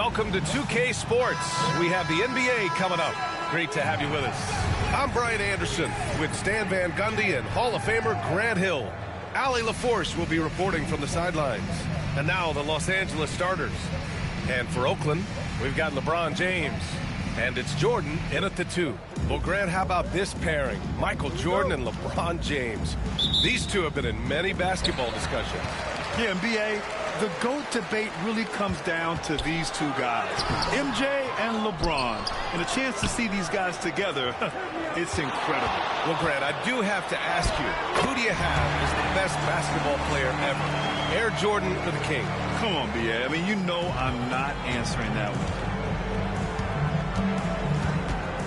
Welcome to 2K Sports. We have the NBA coming up. Great to have you with us. I'm Brian Anderson with Stan Van Gundy and Hall of Famer Grant Hill. Allie LaForce will be reporting from the sidelines. And now the Los Angeles starters. And for Oakland, we've got LeBron James. And it's Jordan in at the 2. Well, Grant, how about this pairing? Michael Jordan and LeBron James. These two have been in many basketball discussions. Yeah, NBA, the GOAT debate really comes down to these two guys, MJ and LeBron. And a chance to see these guys together, it's incredible. Well, Grant, I do have to ask you, who do you have as the best basketball player ever? Air Jordan or the King? Come on, BA. I mean, you know I'm not answering that one.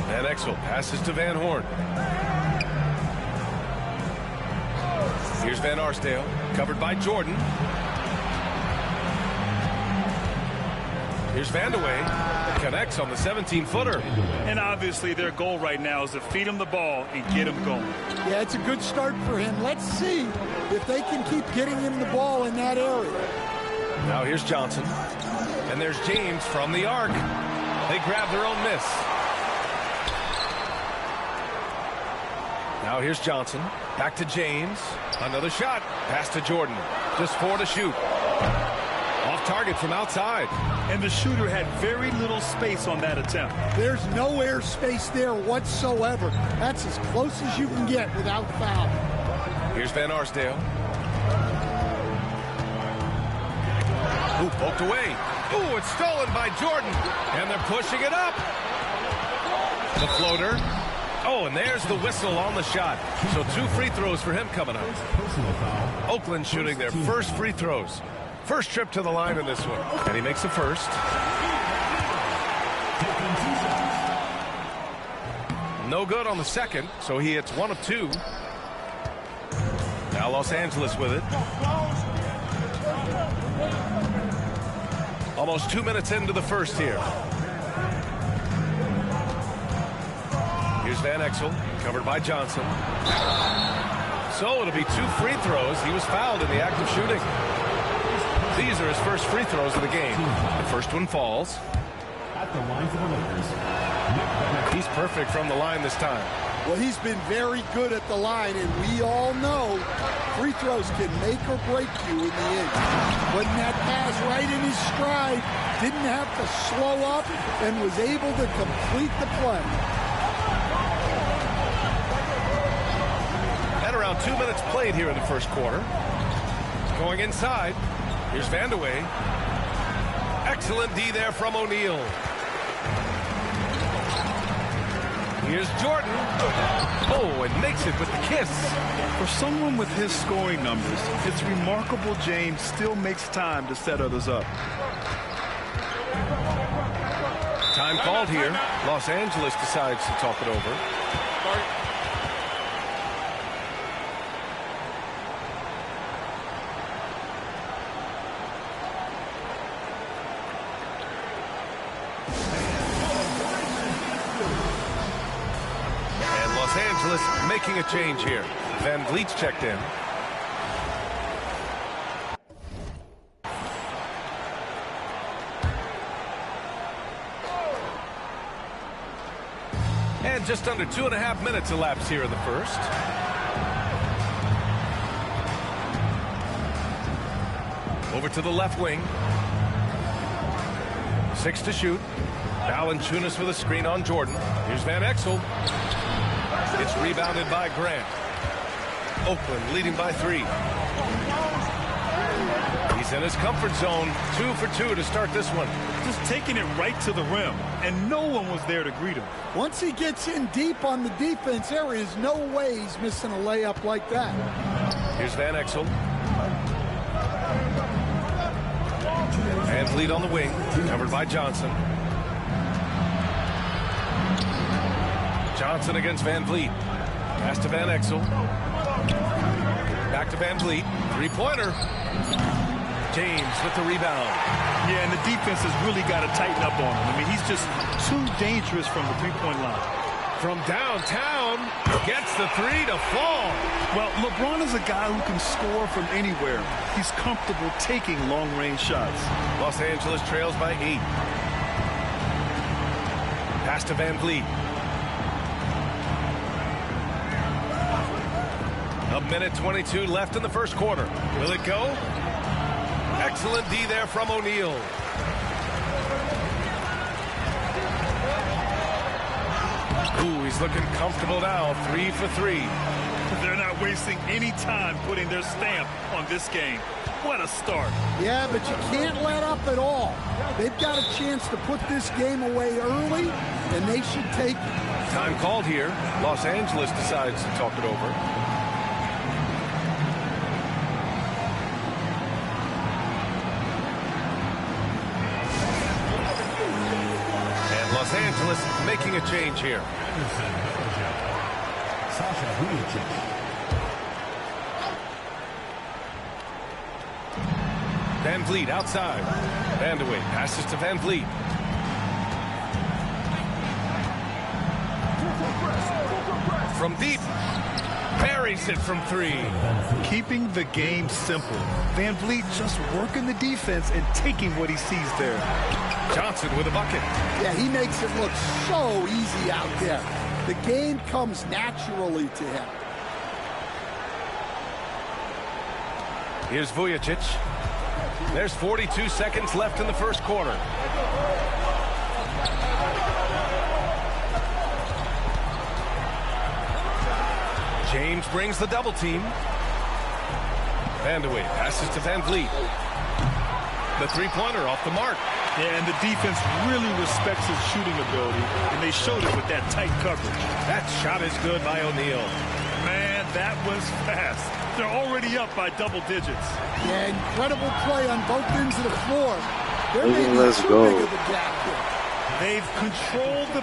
Van Exel passes to Van Horn. Here's Van Arsdale, covered by Jordan. Here's Vandeweghe, connects on the 17-footer. And obviously their goal right now is to feed him the ball and get him going. Yeah, it's a good start for him. Let's see if they can keep getting him the ball in that area. Now here's Johnson. And there's James from the arc. They grab their own miss. Now here's Johnson. Back to James. Another shot. Pass to Jordan. Just 4 to shoot. Off target from outside. And the shooter had very little space on that attempt. There's no air space there whatsoever. That's as close as you can get without foul. Here's Van Arsdale. Ooh, poked away. Ooh, it's stolen by Jordan. And they're pushing it up. The floater. Oh, and there's the whistle on the shot. So 2 free throws for him coming up. Oakland shooting their first free throws. First trip to the line in this one. And he makes the first. No good on the second, so he hits 1 of 2. Now Los Angeles with it. Almost 2 minutes into the first here. Here's Van Exel, covered by Johnson. So it'll be 2 free throws. He was fouled in the act of shooting. These are his first free throws of the game. The first one falls. At the line for the Lakers. He's perfect from the line this time. Well, he's been very good at the line, and we all know free throws can make or break you in the end. Putting that pass right in his stride, didn't have to slow up, and was able to complete the play. At around 2 minutes played here in the first quarter. Going inside. Here's Vandeweghe. Excellent D there from O'Neal. Here's Jordan. Oh, and makes it with the kiss. For someone with his scoring numbers, it's remarkable James still makes time to set others up. Time called here. Los Angeles decides to talk it over. Los Angeles making a change here. Van Vliet's checked in. And just under 2.5 minutes elapsed here in the first. Over to the left wing. 6 to shoot. Valanciunas with a screen on Jordan. Here's Van Exel. It's rebounded by Grant. Oakland leading by 3. He's in his comfort zone. 2 for 2 to start this one. Just taking it right to the rim, and no one was there to greet him. Once he gets in deep on the defense, there is no way he's missing a layup like that. Here's Van Exel. Van Vliet on the wing, covered by Johnson. Johnson against Van Vliet. Pass to Van Exel. Back to Van Vliet. 3-pointer. James with the rebound. Yeah, and the defense has really got to tighten up on him. I mean, he's just too dangerous from the three-point line. From downtown, gets the 3 to fall. Well, LeBron is a guy who can score from anywhere. He's comfortable taking long-range shots. Los Angeles trails by 8. Pass to Van Vliet. A minute 22 left in the first quarter. Will it go? Excellent D there from O'Neal. Ooh, he's looking comfortable now. 3 for 3. They're not wasting any time putting their stamp on this game. What a start. Yeah, but you can't let up at all. They've got a chance to put this game away early, and they should take it. Time called here. Los Angeles decides to talk it over. And Los Angeles making a change here. Sasha Vujacic. Van Vliet outside. Vandeweghe passes to Van Vliet. From deep. Buries it from 3. Keeping the game simple. Van Vliet just working the defense and taking what he sees there. Johnson with a bucket. Yeah, he makes it look so easy out there. The game comes naturally to him. Here's Vujacic. There's 42 seconds left in the first quarter. James brings the double team. Vandeweghe passes to Van Vliet. The three-pointer off the mark. Yeah, and the defense really respects his shooting ability, and they showed it with that tight coverage. That shot is good by O'Neal. Man, that was fast. They're already up by double digits. Yeah, incredible play on both ends of the floor. There may be Let's too go. big of a gap here. They've controlled the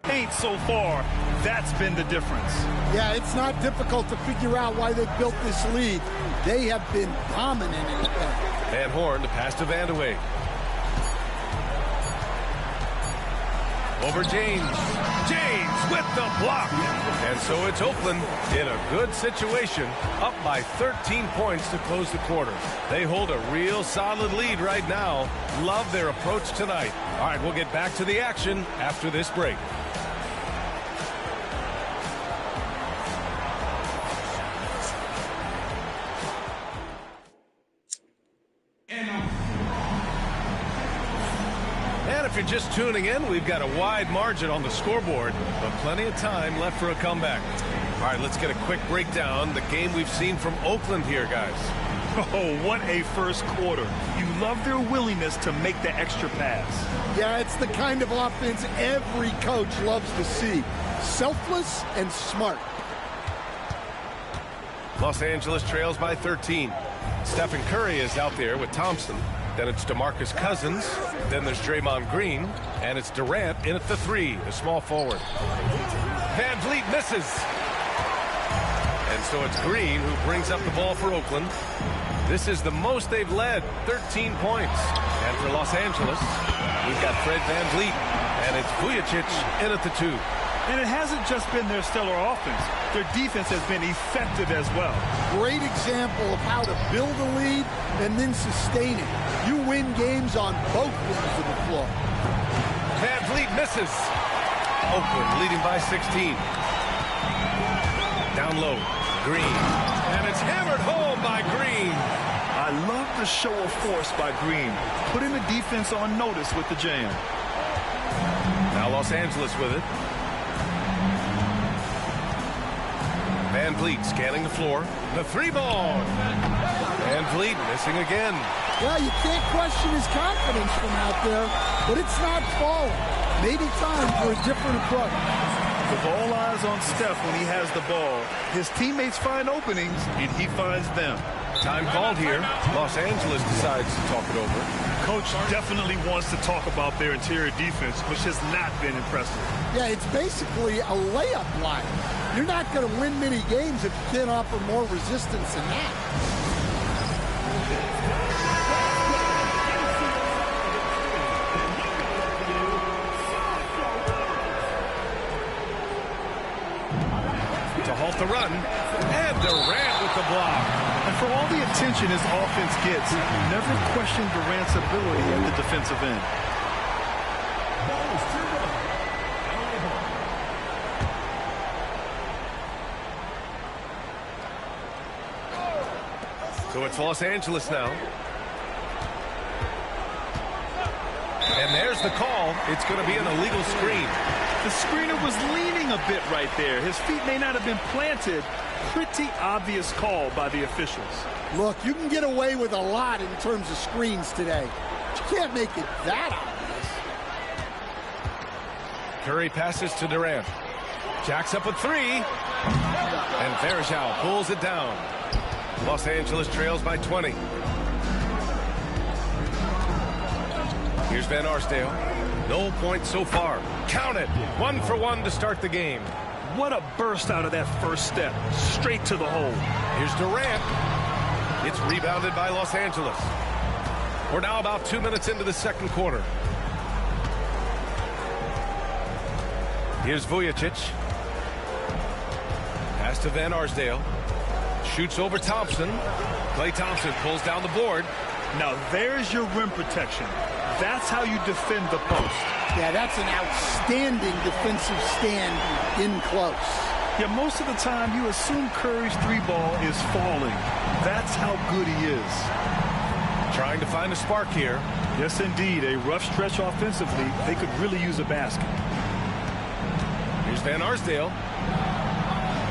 paint so far. That's been the difference. Yeah, it's not difficult to figure out why they built this lead. They have been dominant in the paint. Van Horn to pass to Vandeweghe. Over James. James with the block. And so it's Oakland in a good situation, up by 13 points to close the quarter. They hold a real solid lead right now. Love their approach tonight. All right, we'll get back to the action after this break. And if you're just tuning in, we've got a wide margin on the scoreboard, but plenty of time left for a comeback. All right, let's get a quick breakdown. The game we've seen from Oakland here, guys. Oh, what a first quarter. You love their willingness to make the extra pass. Yeah, it's the kind of offense every coach loves to see. Selfless and smart. Los Angeles trails by 13. Stephen Curry is out there with Thompson. Then it's DeMarcus Cousins. Then there's Draymond Green. And it's Durant in at the 3, the small forward. Van Vliet misses. And so it's Green who brings up the ball for Oakland. This is the most they've led, 13 points. And for Los Angeles, we've got Fred Van Vliet. And it's Vujacic in at the 2. And it hasn't just been their stellar offense. Their defense has been effective as well. Great example of how to build a lead and then sustain it. You win games on both ends of the floor. Van Vliet misses. Oakland leading by 16. Down low, Green. And it's hammered home by Green. I love the show of force by Green, putting the defense on notice with the jam. Now Los Angeles with it. Van Vliet scanning the floor. The 3-ball. Van Vliet missing again. Well, you can't question his confidence from out there, but it's not falling. Maybe time for a different approach. With all eyes on Steph when he has the ball, his teammates find openings, and he finds them. Time called here. Los Angeles decides to talk it over. Coach definitely wants to talk about their interior defense, which has not been impressive. Yeah, it's basically a layup line. You're not going to win many games if you can't offer more resistance than that. To halt the run. And Durant with the block. And for all the attention his offense gets, never question Durant's ability at the defensive end. So it's Los Angeles now. And there's the call. It's going to be an illegal screen. The screener was leaning a bit right there. His feet may not have been planted. Pretty obvious call by the officials. Look, you can get away with a lot in terms of screens today. But you can't make it that obvious. Curry passes to Durant. Jacks up a three. And Varejao pulls it down. Los Angeles trails by 20. Here's Van Arsdale. No points so far. Count it. 1 for 1 to start the game. What a burst out of that first step. Straight to the hole. Here's Durant. It's rebounded by Los Angeles. We're now about 2 minutes into the second quarter. Here's Vujacic. Pass to Van Arsdale. Shoots over Thompson. Klay Thompson pulls down the board. Now there's your rim protection. That's how you defend the post. Yeah, that's an outstanding defensive stand in close. Yeah, most of the time you assume Curry's three ball is falling. That's how good he is. Trying to find a spark here. Yes, indeed. A rough stretch offensively. They could really use a basket. Here's Van Arsdale.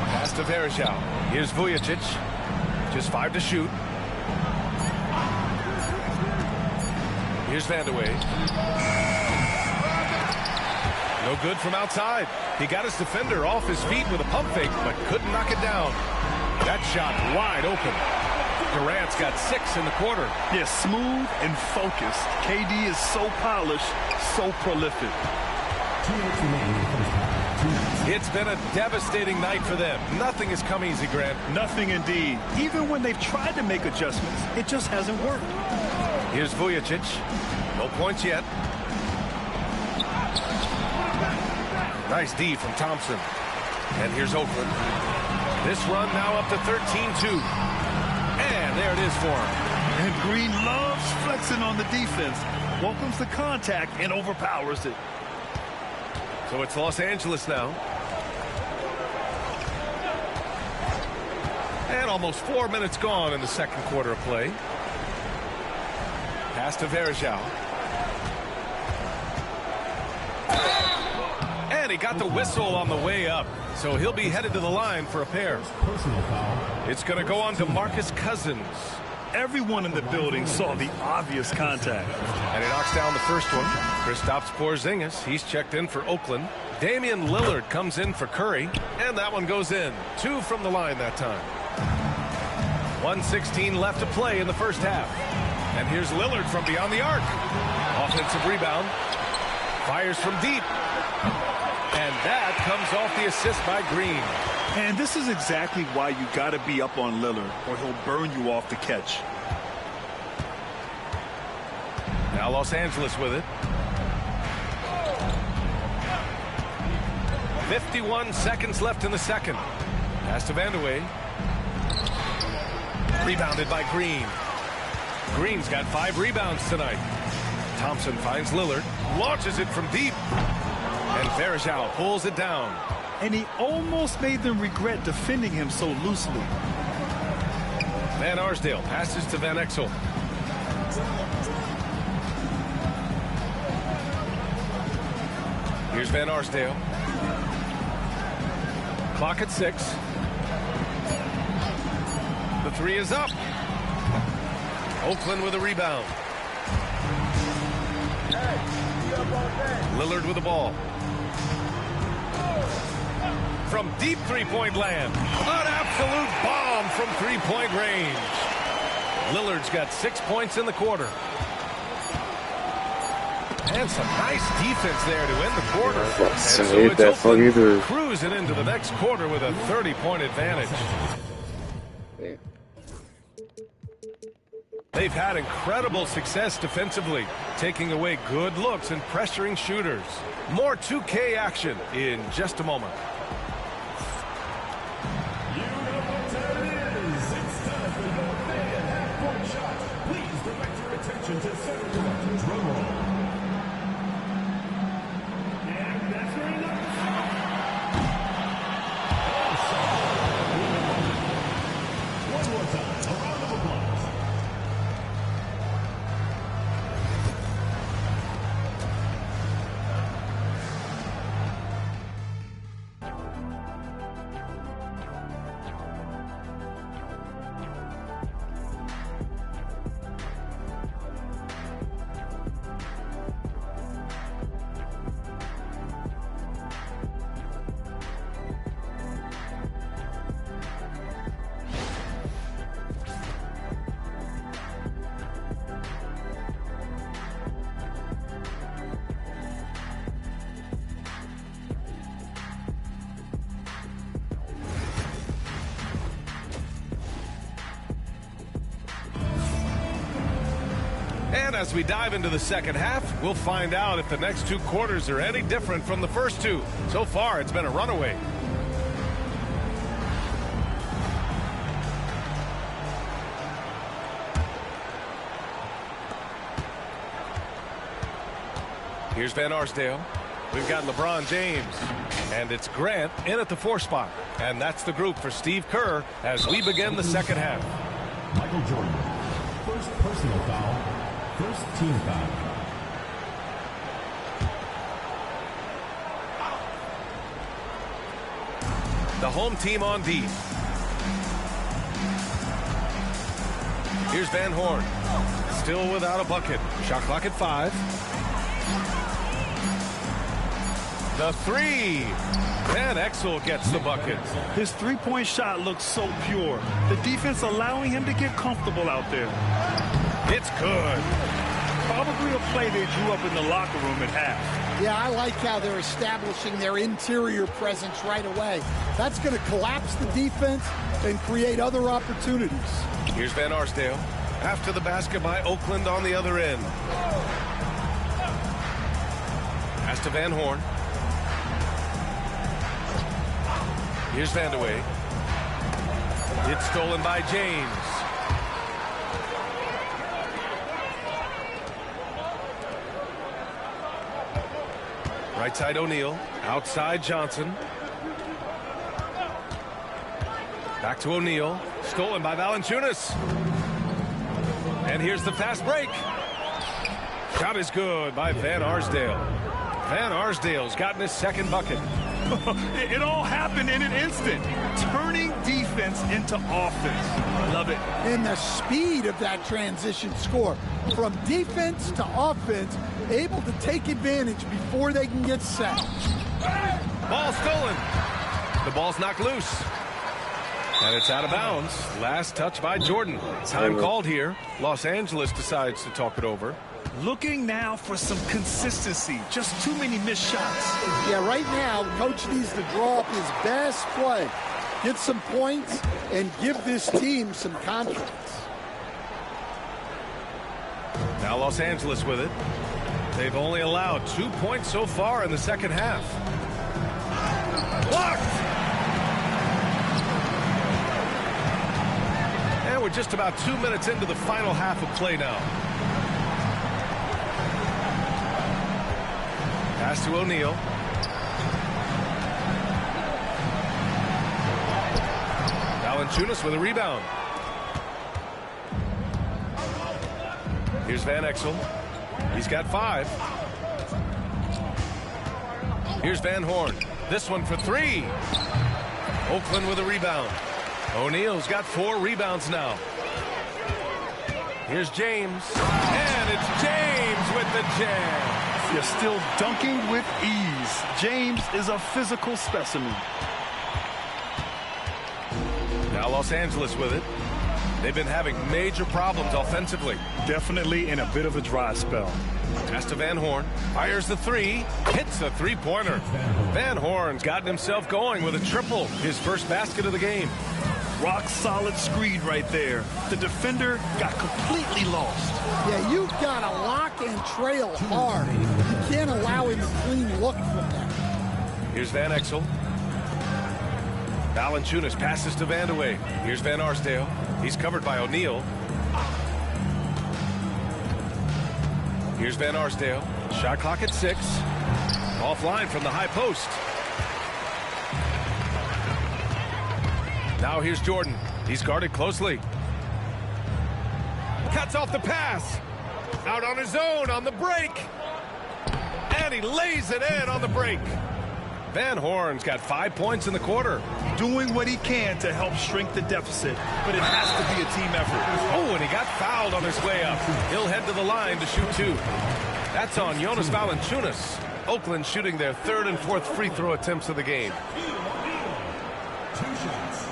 Pass to Varejao. Here's Vujacic. Just 5 to shoot. Here's Vandeweghe. No good from outside. He got his defender off his feet with a pump fake, but couldn't knock it down. That shot wide open. Durant's got 6 in the quarter. Yeah, smooth and focused. KD is so polished, so prolific. 2 minutes remaining in the first half. It's been a devastating night for them. Nothing has come easy, Grant. Nothing indeed. Even when they've tried to make adjustments, it just hasn't worked. Here's Vujacic. No points yet. Nice D from Thompson. And here's Oakland. This run now up to 13-2. And there it is for him. And Green loves flexing on the defense. Welcomes the contact and overpowers it. So it's Los Angeles now. And almost 4 minutes gone in the second quarter of play. Pass to Varejao. And he got the whistle on the way up. So he'll be headed to the line for a pair. Personal foul. It's going to go on to Marcus Cousins. Everyone in the building saw the obvious contact. And he knocks down the first one. Kristaps Porzingis, he's checked in for Oakland. Damian Lillard comes in for Curry. And that one goes in. 2 from the line that time. 1:16 left to play in the first half. And here's Lillard from beyond the arc. Offensive rebound. Fires from deep. And that comes off the assist by Green. And this is exactly why you got to be up on Lillard, or he'll burn you off the catch. Now Los Angeles with it. 51 seconds left in the second. Pass to Vandeweghe. Rebounded by Green. Green's got 5 rebounds tonight. Thompson finds Lillard. Launches it from deep. And Varejao pulls it down. And he almost made them regret defending him so loosely. Van Arsdale passes to Van Exel. Here's Van Arsdale. Clock at 6. The 3 is up. Oakland with a rebound. Lillard with the ball. From deep three-point land. An absolute bomb from three-point range. Lillard's got 6 points in the quarter. And some nice defense there to end the quarter. And so it's Oakland cruising into the next quarter with a 30-point advantage. They've had incredible success defensively, taking away good looks and pressuring shooters. More 2K action in just a moment. You know what time it is. It's time for your fan half-court shot. Please direct your attention to center court. Drum roll. And that's very nice. One more time. A round of applause. as we dive into the second half, we'll find out if the next 2 quarters are any different from the first 2. So far, it's been a runaway. Here's Van Arsdale. We've got LeBron James. And it's Grant in at the 4 spot. And that's the group for Steve Kerr as we begin the second half. Michael Jordan. First personal foul. First team foul. The home team on D. Here's Van Horn. Still without a bucket. Shot clock at 5. The 3. Van Exel gets the bucket. His three-point shot looks so pure. The defense allowing him to get comfortable out there. It's good. Probably a play they drew up in the locker room at half. Yeah, I like how they're establishing their interior presence right away. That's going to collapse the defense and create other opportunities. Here's Van Arsdale. After the basket by Oakland on the other end. Pass to Van Horn. Here's Vandeweghe. It's stolen by James. Right side O'Neal. Outside Johnson. Back to O'Neal. Stolen by Valanciunas. And here's the fast break. Shot is good by Van Arsdale. Van Arsdale's gotten his second bucket. It all happened in an instant. Turning defense into offense. I love it. And the speed of that transition score. From defense to offense, able to take advantage before they can get set. Ball stolen. The ball's knocked loose. And it's out of bounds. Last touch by Jordan. Time called here. Los Angeles decides to talk it over. Looking now for some consistency. Just too many missed shots. Yeah, right now, coach needs to draw up his best play. Get some points and give this team some confidence. Now Los Angeles with it. They've only allowed 2 points so far in the second half. Blocked! And we're just about 2 minutes into the final half of play now. Pass to O'Neal. Valanciunas with a rebound. Here's Van Exel. He's got 5. Here's Van Horn. This one for 3. Oakland with a rebound. O'Neal's got 4 rebounds now. Here's James. And it's James with the jam. You're still dunking with ease. James is a physical specimen. Now Los Angeles with it. They've been having major problems offensively. Definitely in a bit of a dry spell. Pass to Van Horn. Fires the 3. Hits the three-pointer. Van Horn's gotten himself going with a triple. His first basket of the game. Rock solid screed right there. The defender got completely lost. Yeah, you've got to lock and trail hard. You can't allow him a clean look from there. Here's Van Exel. Valanciunas passes to Vandeweghe. Here's Van Arsdale. He's covered by O'Neal. Here's Van Arsdale. Shot clock at 6. Offline from the high post. Now here's Jordan. He's guarded closely. Cuts off the pass. Out on his own on the break. And he lays it in on the break. Van Horn's got 5 points in the quarter. Doing what he can to help shrink the deficit, but it has to be a team effort. Oh, and he got fouled on his way up. He'll head to the line to shoot 2. That's on Jonas Valanciunas. Oakland shooting their 3rd and 4th free throw attempts of the game. 2 shots.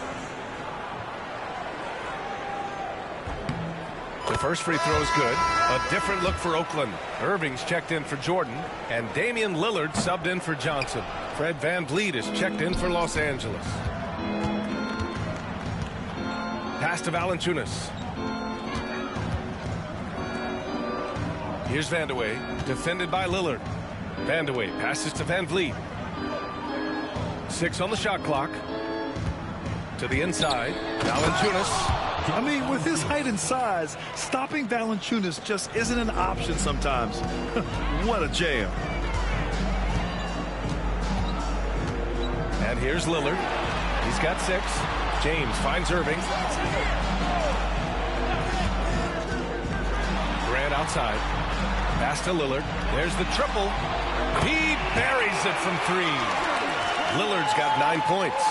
The first free throw is good. A different look for Oakland. Irving's checked in for Jordan, and Damian Lillard subbed in for Johnson. Fred VanVleet is checked in for Los Angeles. Pass to Valanciunas. Here's Vandeweghe, defended by Lillard. Vandeweghe passes to Van Vliet. 6 on the shot clock. To the inside, Valanciunas. I mean, with his height and size, stopping Valanciunas just isn't an option sometimes. What a jam. And here's Lillard. He's got 6. James finds Irving. Grant outside. Pass to Lillard. There's the triple. He buries it from 3. Lillard's got 9 points.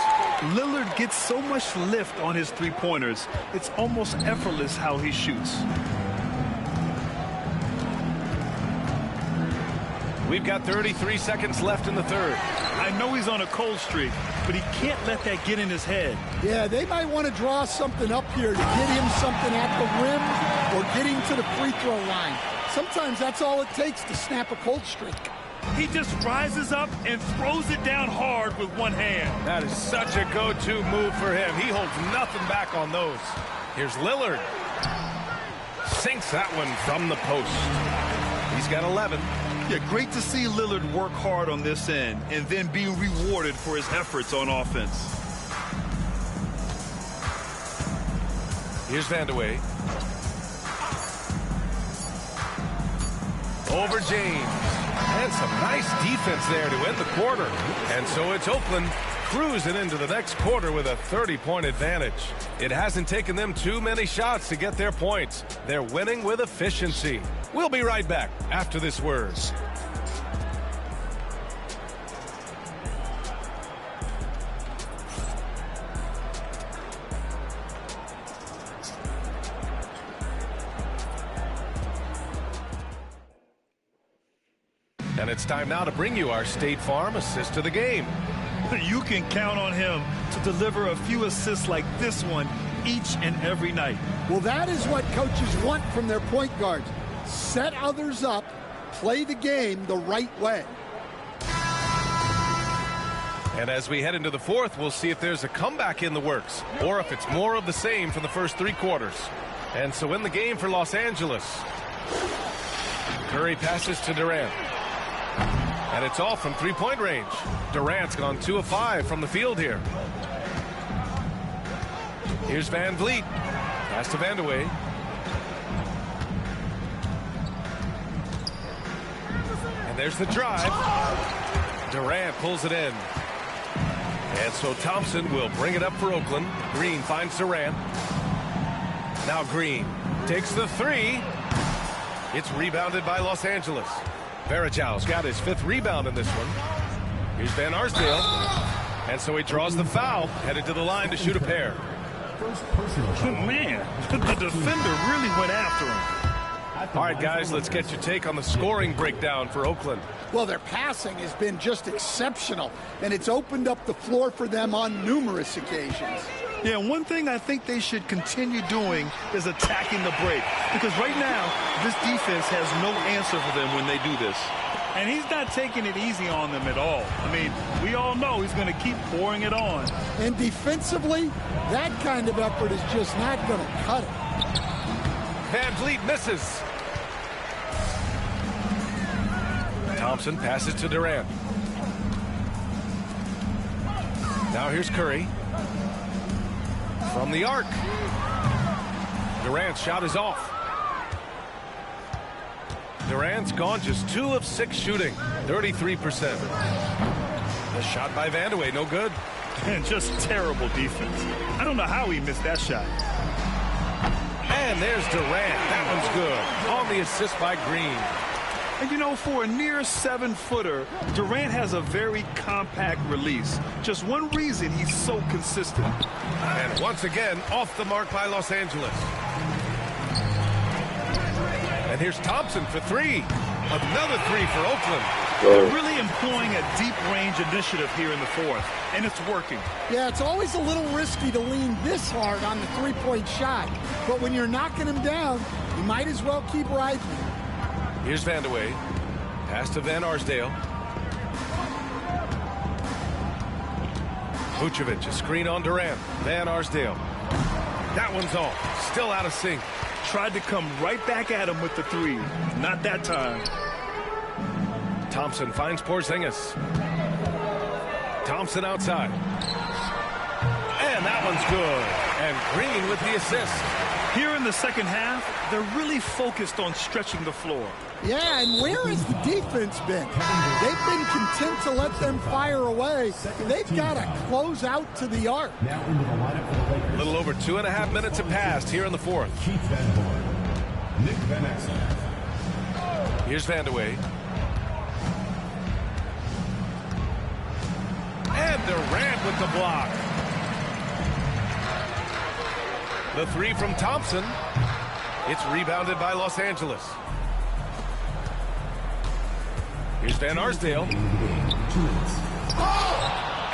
Lillard gets so much lift on his three-pointers, it's almost effortless how he shoots. We've got 33 seconds left in the third. I know he's on a cold streak, but he can't let that get in his head. Yeah, they might want to draw something up here to get him something at the rim or get him to the free throw line. Sometimes that's all it takes to snap a cold streak. He just rises up and throws it down hard with one hand. That is such a go-to move for him. He holds nothing back on those. Here's Lillard. Sinks that one from the post. He's got 11. Yeah, great to see Lillard work hard on this end and then be rewarded for his efforts on offense. Here's Vandeweghe. Over James. And some nice defense there to end the quarter. And so it's Oakland cruising into the next quarter with a 30-point advantage. It hasn't taken them too many shots to get their points. They're winning with efficiency. We'll be right back after this word. And it's time now to bring you our State Farm assist of the game. You can count on him to deliver a few assists like this one each and every night. Well, that is what coaches want from their point guards. Set others up, play the game the right way. And as we head into the fourth, we'll see if there's a comeback in the works or if it's more of the same from the first 3 quarters. And so in the game for Los Angeles, Curry passes to Durant. And it's all from 3-point range. Durant's gone 2 of 5 from the field here. Here's Van Vliet. Pass to Vandeweghe. And there's the drive. Durant pulls it in. And so Thompson will bring it up for Oakland. Green finds Durant. Now Green takes the 3. It's rebounded by Los Angeles. Varejão's got his 5th rebound in this one. Here's Van Arsdale. And so he draws the foul, headed to the line to shoot a pair. Man, the defender really went after him. All right, guys, let's get your take on the scoring breakdown for Oakland. Well, their passing has been just exceptional, and it's opened up the floor for them on numerous occasions. Yeah, one thing I think they should continue doing is attacking the break. Because right now, this defense has no answer for them when they do this. And he's not taking it easy on them at all. I mean, we all know he's going to keep pouring it on. And defensively, that kind of effort is just not going to cut it. Van Vliet misses. Thompson passes to Durant. Now here's Curry. From the arc. Durant's shot is off. Durant's gone just 2 of 6 shooting, 33%. The shot by Vandeweghe, no good. And just terrible defense. I don't know how he missed that shot. And there's Durant. That one's good. On the assist by Green. And you know, for a near 7-footer, Durant has a very compact release. Just one reason he's so consistent. And once again, off the mark by Los Angeles. And here's Thompson for 3. Another 3 for Oakland. They're really employing a deep range initiative here in the fourth, and it's working. Yeah, it's always a little risky to lean this hard on the 3-point shot. But when you're knocking him down, you might as well keep riding him. Here's Vandeweghe. Pass to Van Arsdale. Vucevic, a screen on Durant. Van Arsdale. That one's off. Still out of sync. tried to come right back at him with the three. Not that time. Thompson finds Porzingis. Thompson outside. And that one's good. And Green with the assist. Here in the second half, they're really focused on stretching the floor. Yeah, and where has the defense been? They've been content to let them fire away. They've got to close out to the arc. Now into the lineup for the Lakers. A little over 2.5 minutes have passed here in the fourth. Keith Van Horn. Nick Van Exel. Here's Vandeweghe. And Durant with the block. The three from Thompson. It's rebounded by Los Angeles. Here's Van Arsdale.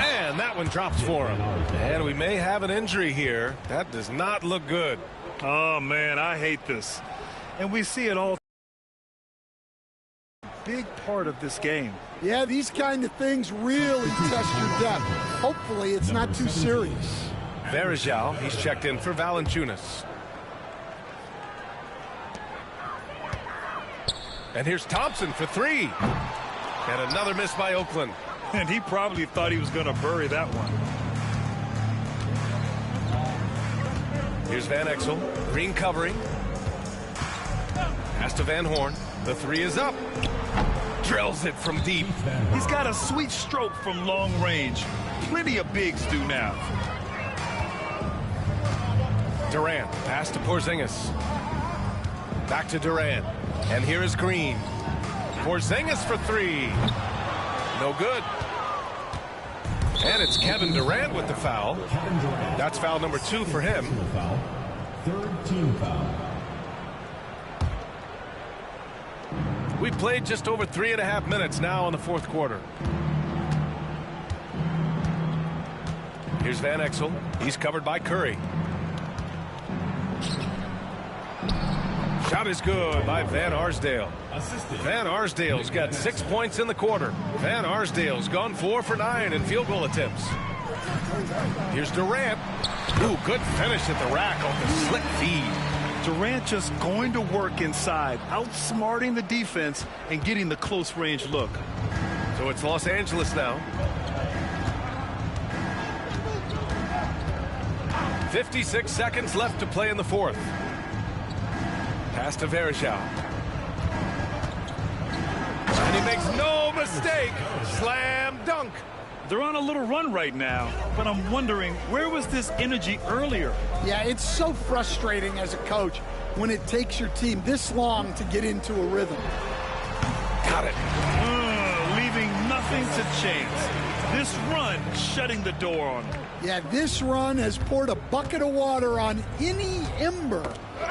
And that one drops for him. And we may have an injury here. That does not look good. Oh, man, I hate this. And we see it all. Big part of this game. Yeah, these kind of things really test your depth. Hopefully it's not too serious. Varejao, he's checked in for Valanciunas. And here's Thompson for three. And another miss by Oakland. And he probably thought he was going to bury that one. Here's Van Exel. Green covering. Pass to Van Horn. The three is up. Drills it from deep. He's got a sweet stroke from long range. Plenty of bigs do now. Durant. Pass to Porzingis. Back to Durant. And here is Green. Porzingis for three. No good. And it's Kevin Durant with the foul. That's foul number 2 for him. Third team foul. We've played just over 3.5 minutes now in the fourth quarter. Here's Van Exel. He's covered by Curry. Shot is good by Van Arsdale. Van Arsdale's got 6 points in the quarter. Van Arsdale's gone 4 for 9 in field goal attempts. Here's Durant. Ooh, good finish at the rack on the slick feed. Durant just going to work inside, outsmarting the defense and getting the close range look. So it's Los Angeles now. 56 seconds left to play in the fourth. Pass to Varejao. And he makes no mistake. Slam dunk. They're on a little run right now, but I'm wondering, where was this energy earlier? Yeah, it's so frustrating as a coach when it takes your team this long to get into a rhythm. Got it. Leaving nothing to chance. This run shutting the door on them. Yeah, this run has poured a bucket of water on any ember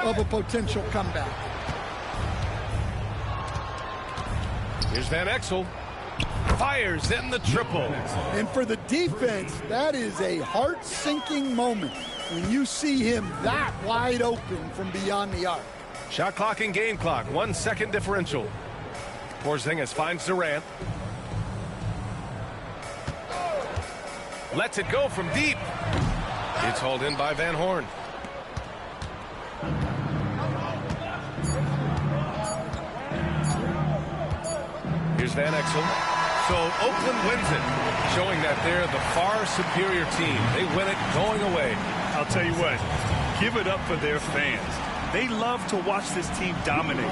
of a potential comeback. Here's Van Exel. Fires in the triple. And for the defense, that is a heart-sinking moment when you see him that wide open from beyond the arc. Shot clock and game clock. 1 second differential. Porzingis finds Durant. Lets it go from deep. It's hauled in by Van Horn. Here's Van Exel. So Oakland wins it, showing that they're the far superior team. They win it going away. I'll tell you what, give it up for their fans. They love to watch this team dominate.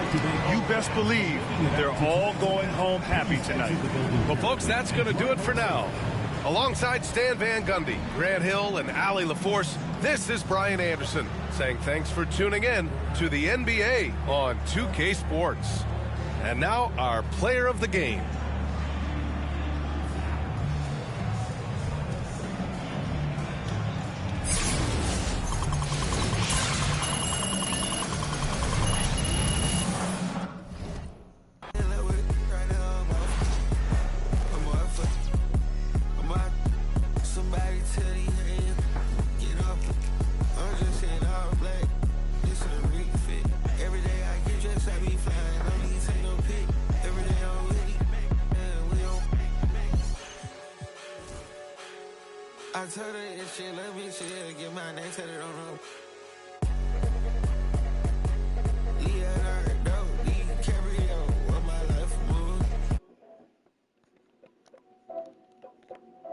You best believe they're all going home happy tonight. Well, folks, that's going to do it for now. Alongside Stan Van Gundy, Grant Hill, and Allie LaForce, this is Brian Anderson saying thanks for tuning in to the NBA on 2K Sports. And now our player of the game. I told her if she love me, she'll get my name tatted on her.